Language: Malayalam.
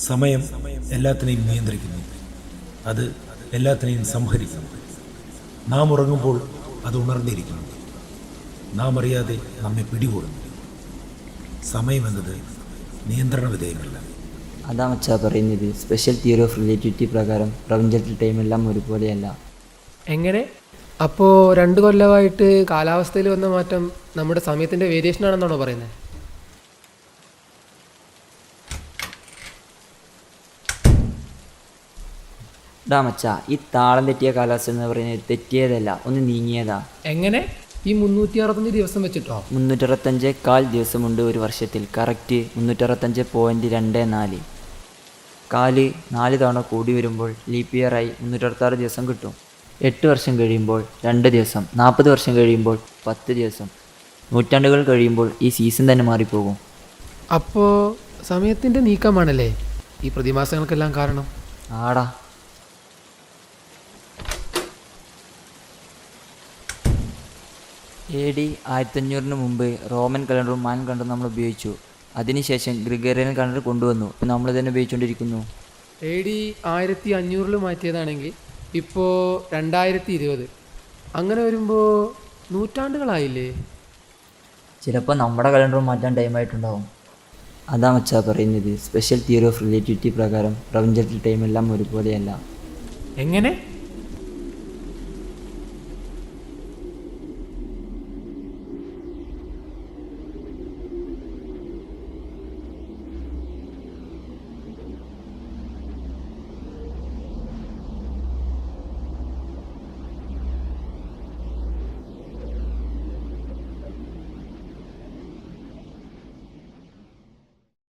സമയം എല്ലാത്തിനെയും നിയന്ത്രിക്കുന്നു. അത് എല്ലാത്തിനെയും സംഹരിക്കുന്നു. നാം ഉറങ്ങുമ്പോൾ അത് ഉണർന്നിരിക്കുന്നു. നാം അറിയാതെ നമ്മെ പിടികൂടുന്നു. സമയമെന്നത് നിയന്ത്രണ വിധേയമല്ല. അതാ മച്ചാ പറയുന്നത്. സ്പെഷ്യൽ തിയറി ഓഫ് റിലേറ്റിവിറ്റി പ്രകാരം പ്രപഞ്ചത്തിൽ ടൈമെല്ലാം ഒരുപോലെയല്ല. എങ്ങനെ? അപ്പോൾ 2 കൊല്ലമായിട്ട് കാലാവസ്ഥയിൽ വന്ന മാറ്റം നമ്മുടെ സമയത്തിൻ്റെ വേരിയേഷൻ ആണെന്നാണോ പറയുന്നത്? മച്ചാ, ഈ താളം തെറ്റിയ കാലാവസ്ഥ എന്ന് പറയുന്നത് തെറ്റിയതല്ല, ഒന്ന് നീങ്ങിയതാ. എങ്ങനെ? ഈ 365 ദിവസം വെച്ചിട്ടോ? 365 ദിവസമുണ്ട് ഒരു വർഷത്തിൽ. കറക്റ്റ് 365.24. 4 തവണ കൂടി വരുമ്പോൾ ലീപ്പ് ഇയറായി 366 ദിവസം കിട്ടും. 8 വർഷം കഴിയുമ്പോൾ 2 ദിവസം, 40 വർഷം കഴിയുമ്പോൾ 10 ദിവസം, നൂറ്റാണ്ടുകൾ കഴിയുമ്പോൾ ഈ സീസൺ തന്നെ മാറിപ്പോകും. അപ്പോൾ സമയത്തിൻ്റെ നീക്കമാണല്ലേ ഈ പ്രതിമാസങ്ങൾക്കെല്ലാം കാരണം? ആടാ, AD 1500 മുമ്പ് റോമൻ കലണ്ടറും മാൻ കലണ്ടറും നമ്മൾ ഉപയോഗിച്ചു. അതിനുശേഷം ഗ്രിഗോറിയൻ കലണ്ടർ കൊണ്ടുവന്നു. ഇപ്പോൾ നമ്മൾ തന്നെ ഉപയോഗിച്ചുകൊണ്ടിരിക്കുന്നു. AD 1500 മാറ്റിയതാണെങ്കിൽ ഇപ്പോൾ 2020. അങ്ങനെ വരുമ്പോൾ നൂറ്റാണ്ടുകളായില്ലേ? ചിലപ്പോൾ നമ്മുടെ കലണ്ടറും മാറ്റാൻ ടൈമായിട്ടുണ്ടാവും. അതാ മച്ചാ പറയുന്നത്. സ്പെഷ്യൽ തിയറി ഓഫ് റിലേറ്റിവിറ്റി പ്രകാരം പ്രപഞ്ചത്തിൽ ടൈമെല്ലാം ഒരുപോലെയല്ല. എങ്ങനെ?